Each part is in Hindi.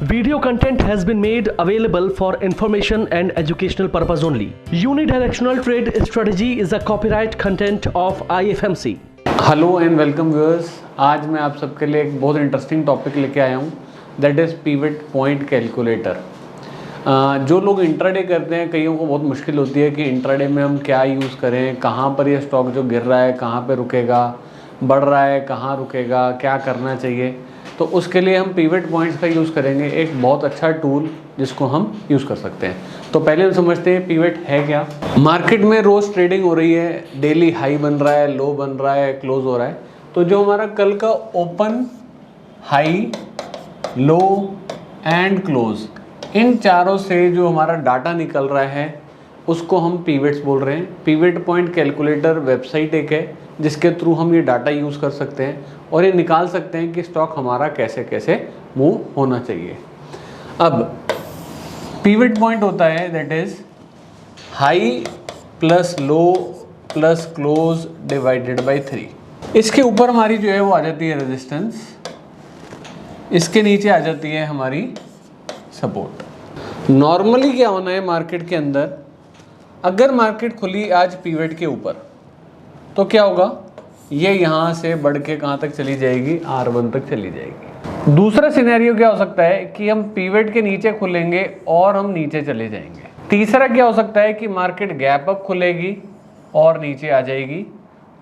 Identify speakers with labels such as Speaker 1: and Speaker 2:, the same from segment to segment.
Speaker 1: Video content has been made available for information and educational purpose only. Unidirectional trade strategy is a copyright content of IFMC.
Speaker 2: Hello and welcome viewers. आज मैं आप सबके लिए एक बहुत इंटरेस्टिंग टॉपिक लेके आया हूँ, that is pivot point calculator. जो लोग इंट्राडे करते हैं, कईयों को बहुत मुश्किल होती है कि इंट्राडे में हम क्या यूज़ करें, कहाँ पर ये स्टॉक जो गिर रहा है कहाँ पे रुकेगा, बढ़ रहा है कहाँ रुकेगा, क्या करना चाहिए। तो उसके लिए हम पिवट पॉइंट्स का यूज़ करेंगे, एक बहुत अच्छा टूल जिसको हम यूज़ कर सकते हैं। तो पहले हम समझते हैं पिवट है क्या। मार्केट में रोज़ ट्रेडिंग हो रही है, डेली हाई बन रहा है, लो बन रहा है, क्लोज हो रहा है। तो जो हमारा कल का open, high, low and close, इन चारों से जो हमारा डाटा निकल रहा है उसको हम पिवट्स बोल रहे हैं। पिवट पॉइंट कैलकुलेटर वेबसाइट एक है जिसके थ्रू हम ये डाटा यूज़ कर सकते हैं और ये निकाल सकते हैं कि स्टॉक हमारा कैसे कैसे मूव होना चाहिए। अब पिवट पॉइंट होता है that is high plus low plus close divided by 3। इसके ऊपर हमारी जो है वो आ जाती है रेजिस्टेंस, इसके नीचे आ जाती है हमारी सपोर्ट। नॉर्मली क्या होना है मार्केट के अंदर, अगर मार्केट खुली आज पिवट के ऊपर तो क्या होगा, ये यहाँ से बढ़ के कहाँ तक चली जाएगी, R1 तक चली जाएगी। दूसरा सिनेरियो क्या हो सकता है कि हम पिवट के नीचे खुलेंगे और हम नीचे चले जाएंगे। तीसरा क्या हो सकता है कि मार्केट गैप अप खुलेगी और नीचे आ जाएगी।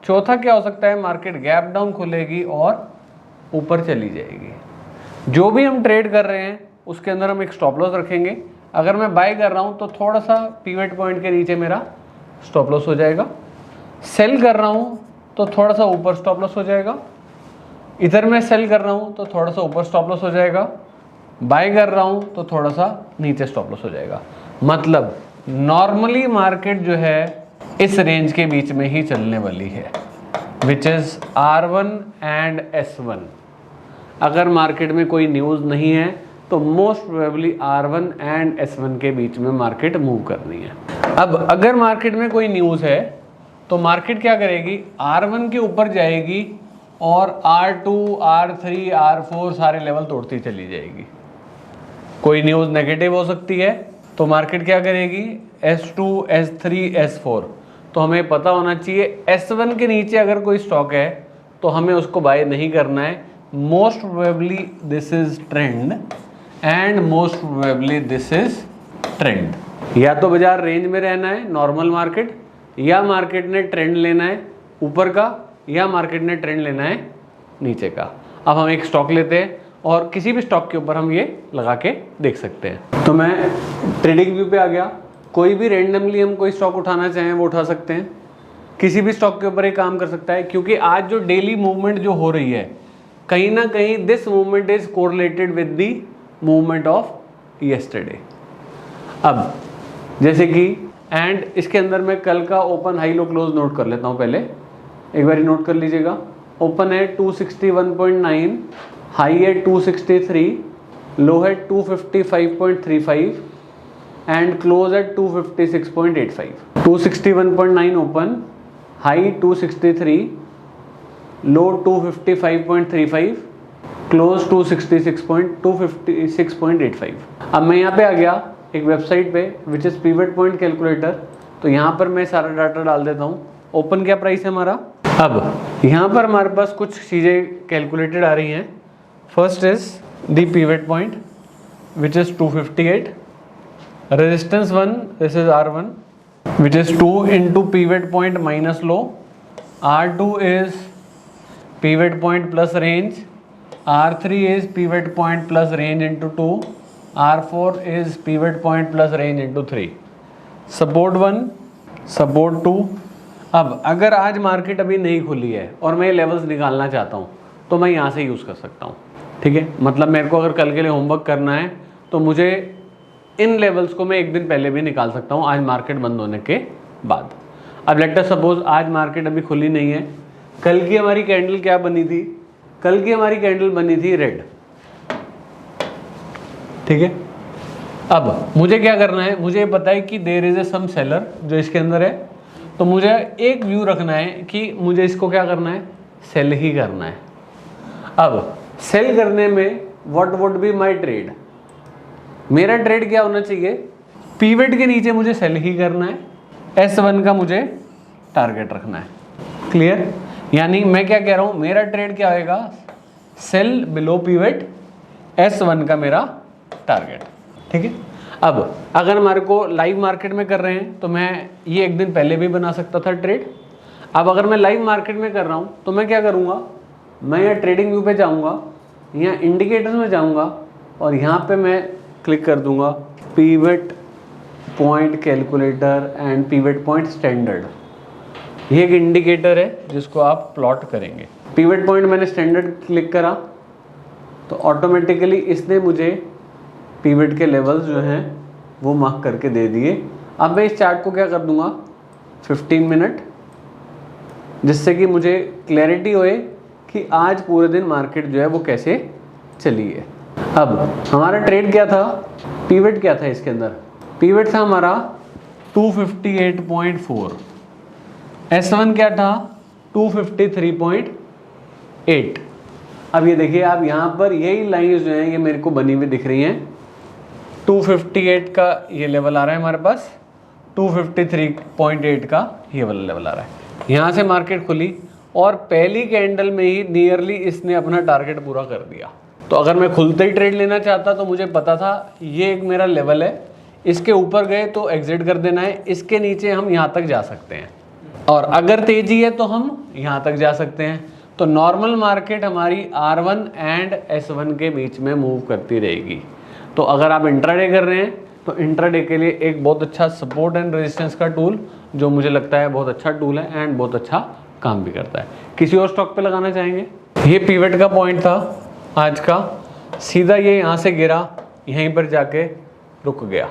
Speaker 2: चौथा क्या हो सकता है, मार्केट गैप डाउन खुलेगी और ऊपर चली जाएगी। जो भी हम ट्रेड कर रहे हैं उसके अंदर हम एक स्टॉप लॉस रखेंगे। अगर मैं बाय कर रहा हूँ तो थोड़ा सा पिवट पॉइंट के नीचे मेरा स्टॉप लॉस हो जाएगा। सेल कर रहा हूँ तो थोड़ा सा ऊपर स्टॉप लॉस हो जाएगा। इधर मैं सेल कर रहा हूँ तो थोड़ा सा ऊपर स्टॉप लॉस हो जाएगा। बाय कर रहा हूँ तो थोड़ा सा नीचे स्टॉप लॉस हो जाएगा। मतलब नॉर्मली मार्केट जो है इस रेंज के बीच में ही चलने वाली है, which is R1 and S1। अगर मार्केट में कोई न्यूज़ नहीं है तो most probably R1 and S1 के बीच में मार्केट मूव करनी है। अब अगर मार्केट में कोई न्यूज़ है तो मार्केट क्या करेगी, R1 के ऊपर जाएगी और R2, R3, R4 सारे लेवल तोड़ती चली जाएगी। कोई न्यूज़ नेगेटिव हो सकती है तो मार्केट क्या करेगी, S2, S3, S4। तो हमें पता होना चाहिए S1 के नीचे अगर कोई स्टॉक है तो हमें उसको बाय नहीं करना है। Most probably this is trend and most probably this is trend. या तो बाजार रेंज में रहना है नॉर्मल मार्केट, या मार्केट ने ट्रेंड लेना है ऊपर का, या मार्केट ने ट्रेंड लेना है नीचे का। अब हम एक स्टॉक लेते हैं और किसी भी स्टॉक के ऊपर हम ये लगा के देख सकते हैं। तो मैं ट्रेडिंग व्यू पे आ गया। कोई भी रेंडमली हम कोई स्टॉक उठाना चाहें वो उठा सकते हैं, किसी भी स्टॉक के ऊपर ये काम कर सकता है। क्योंकि आज जो डेली मूवमेंट जो हो रही है, कहीं ना कहीं this movement is correlated with the movement of yesterday. अब जैसे कि एंड इसके अंदर मैं कल का ओपन, हाई, लो, क्लोज नोट कर लेता हूँ। पहले एक बार नोट कर लीजिएगा। ओपन है 261.9, हाई है 263, लो है 255.35 एंड क्लोज है 256.85। 261.9 ओपन, हाई 263, लो 255.35, क्लोज 256.85। अब मैं यहाँ पे आ गया एक वेबसाइट पे which is pivot point calculator. तो यहाँ पर मैं सारा डाटा डाल देता हूँ। ओपन क्या प्राइस है हमारा। अब यहाँ पर हमारे पास कुछ चीज़ें कैलकुलेटेड आ रही हैं। First is the pivot point which is 258, resistance 1 this is R1 which is 2 into pivot point minus low, R2 is pivot point plus range, R3 is pivot point plus range into 2, R4 is pivot point plus range into 3, support 1, support 2। अब अगर आज मार्केट अभी नहीं खुली है और मैं लेवल्स निकालना चाहता हूँ तो मैं यहाँ से यूज़ कर सकता हूँ। ठीक है, मतलब मेरे को अगर कल के लिए होमवर्क करना है तो मुझे इन लेवल्स को मैं एक दिन पहले भी निकाल सकता हूँ, आज मार्केट बंद होने के बाद। अब लेट अस सपोज आज मार्केट अभी खुली नहीं है। कल की हमारी कैंडल क्या बनी थी, कल की हमारी कैंडल बनी थी रेड। ठीक है, अब मुझे क्या करना है, मुझे पता है कि there is a some seller जो इसके अंदर है। तो मुझे एक व्यू रखना है कि मुझे इसको क्या करना है, सेल ही करना है। अब सेल करने में what would be my trade, मेरा ट्रेड क्या होना चाहिए, पीवट के नीचे मुझे सेल ही करना है, S1 का मुझे टारगेट रखना है। क्लियर? यानी मैं क्या कह रहा हूं, मेरा ट्रेड क्या होएगा, सेल बिलो पीवट, S1 का मेरा टारगेट। ठीक है। अब अगर हमारे को लाइव मार्केट में कर रहे हैं तो मैं ये एक दिन पहले भी बना सकता था ट्रेड। अब अगर मैं लाइव मार्केट में कर रहा हूं तो मैं क्या करूंगा, मैं यहाँ ट्रेडिंग व्यू पे जाऊंगा, यहाँ इंडिकेटर्स में जाऊंगा और यहाँ पे मैं क्लिक कर दूंगा pivot point calculator and pivot point standard. ये एक इंडिकेटर है जिसको आप प्लॉट करेंगे। पीवट पॉइंट मैंने स्टैंडर्ड क्लिक करा तो ऑटोमेटिकली इसने मुझे पीवट के लेवल्स जो हैं वो मार्क करके दे दिए। अब मैं इस चार्ट को क्या कर दूंगा 15 मिनट, जिससे कि मुझे क्लैरिटी होए कि आज पूरे दिन मार्केट जो है वो कैसे चली है। अब हमारा ट्रेड क्या था, पीवट क्या था इसके अंदर, पीवट था हमारा 258.4, S1 क्या था 253.8। अब ये देखिए आप यहाँ पर यही लाइंस जो हैं ये मेरे को बनी हुई दिख रही हैं। 258 का ये लेवल आ रहा है हमारे पास, 253.8 का ये वाला लेवल आ रहा है। यहाँ से मार्केट खुली और पहली कैंडल में ही नियरली इसने अपना टारगेट पूरा कर दिया। तो अगर मैं खुलते ही ट्रेड लेना चाहता तो मुझे पता था ये एक मेरा लेवल है, इसके ऊपर गए तो एग्जिट कर देना है, इसके नीचे हम यहाँ तक जा सकते हैं और अगर तेजी है तो हम यहाँ तक जा सकते हैं। तो नॉर्मल मार्केट हमारी R1 एंड S1 के बीच में मूव करती रहेगी। तो अगर आप इंट्राडे कर रहे हैं तो इंट्राडे के लिए एक बहुत अच्छा सपोर्ट एंड रेजिस्टेंस का टूल, जो मुझे लगता है बहुत अच्छा टूल है एंड बहुत अच्छा काम भी करता है। किसी और स्टॉक पे लगाना चाहेंगे? ये पीवट का पॉइंट था आज का, सीधा ये यहाँ से गिरा, यहीं पर जाके रुक गया।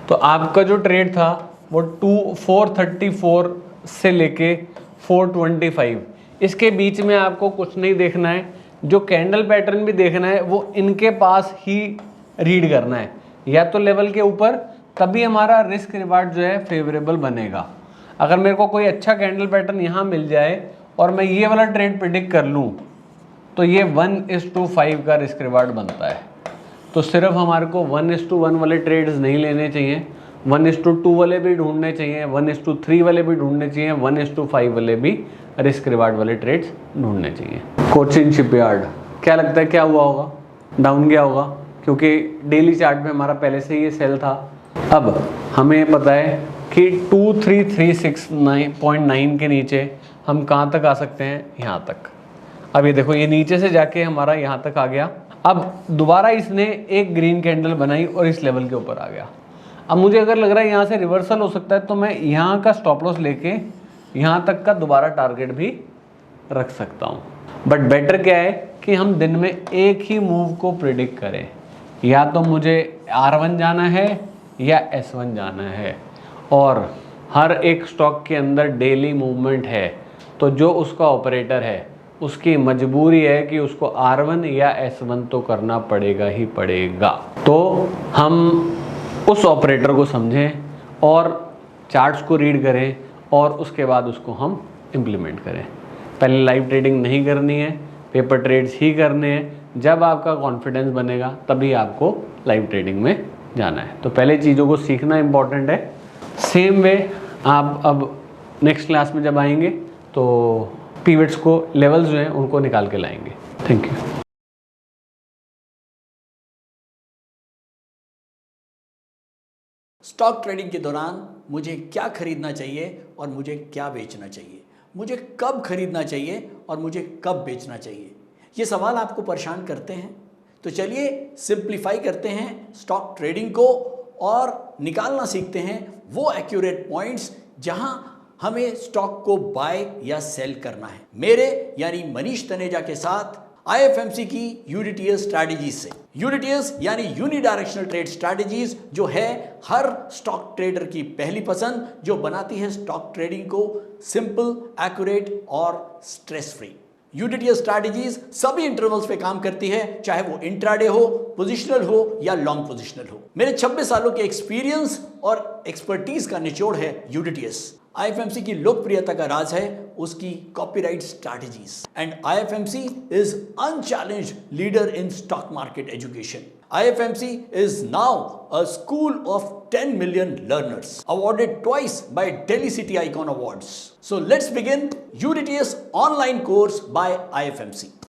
Speaker 2: तो आपका जो ट्रेड था वो 434 से लेके 425, इसके बीच में आपको कुछ नहीं देखना है। जो कैंडल पैटर्न भी देखना है वो इनके पास ही रीड करना है, या तो लेवल के ऊपर, तभी हमारा रिस्क रिवार्ड जो है फेवरेबल बनेगा। अगर मेरे को कोई अच्छा कैंडल पैटर्न यहाँ मिल जाए और मैं ये वाला ट्रेड प्रेडिक्ट कर लूँ तो ये 1:5 का रिस्क रिवार्ड बनता है। तो सिर्फ हमारे को 1:1 वाले ट्रेड्स नहीं लेने चाहिए, 1:2 वाले भी ढूंढने चाहिए, 1:3 वाले भी ढूंढने चाहिए, 1:5 वाले भी रिस्क रिवार्ड वाले ट्रेड्स ढूंढने चाहिए। कोचिन शिपयार्ड, क्या लगता है क्या हुआ होगा, डाउन गया होगा क्योंकि डेली चार्ट में हमारा पहले से ये सेल था। अब हमें पता है कि 2336.9 के नीचे हम कहाँ तक आ सकते हैं, यहाँ तक। अब ये देखो ये नीचे से जाके हमारा यहाँ तक आ गया। अब दोबारा इसने एक ग्रीन कैंडल बनाई और इस लेवल के ऊपर आ गया। अब मुझे अगर लग रहा है यहाँ से रिवर्सल हो सकता है तो मैं यहाँ का स्टॉप लॉस लेके यहाँ तक का दोबारा टारगेट भी रख सकता हूँ। बट बेटर क्या है कि हम दिन में एक ही मूव को प्रिडिक्ट करें, या तो मुझे R1 जाना है या S1 जाना है, और हर एक स्टॉक के अंदर डेली मूवमेंट है। तो जो उसका ऑपरेटर है उसकी मजबूरी है कि उसको R1 या S1 तो करना पड़ेगा ही पड़ेगा। तो हम उस ऑपरेटर को समझें और चार्ट्स को रीड करें और उसके बाद उसको हम इम्प्लीमेंट करें। पहले लाइव ट्रेडिंग नहीं करनी है, पेपर ट्रेड्स ही करने हैं। जब आपका कॉन्फिडेंस बनेगा तभी आपको लाइव ट्रेडिंग में जाना है। तो पहले चीज़ों को सीखना इम्पॉर्टेंट है। सेम वे आप अब नेक्स्ट क्लास में जब आएंगे तो पीवट्स को, लेवल्स जो हैं उनको निकाल के लाएंगे। Thank you.
Speaker 3: स्टॉक ट्रेडिंग के दौरान मुझे क्या खरीदना चाहिए और मुझे क्या बेचना चाहिए, मुझे कब खरीदना चाहिए और मुझे कब बेचना चाहिए, ये सवाल आपको परेशान करते हैं। तो चलिए सिंप्लीफाई करते हैं स्टॉक ट्रेडिंग को और निकालना सीखते हैं वो एक्यूरेट पॉइंट्स जहां हमें स्टॉक को बाय या सेल करना है। मेरे यानी मनीष तनेजा के साथ IFMC की यूनिटीएस स्ट्रैटेजीज से। यूनिटीएस यानी यूनिडायरेक्शनल ट्रेड स्ट्रैटेजीज, जो है हर स्टॉक ट्रेडर की पहली पसंद, जो बनाती है स्टॉक ट्रेडिंग को सिंपल, एक्यूरेट और स्ट्रेस फ्री। यूनिटीएस स्ट्रैटेजीज सभी इंटरवल्स पे काम करती है, चाहे वो इंट्राडे हो, पोजिशनल हो या लॉन्ग पोजिशनल हो। मेरे 26 सालों के एक्सपीरियंस और एक्सपर्टीज का निचोड़ है यूनिटीएस। IFMC की लोकप्रियता का राज है उसकी copyright strategies and IFMC is unchallenged leader in stock market education. IFMC is now a school of 10 million learners, awarded twice by Delhi City Icon Awards. So let's begin UDTS online course by IFMC.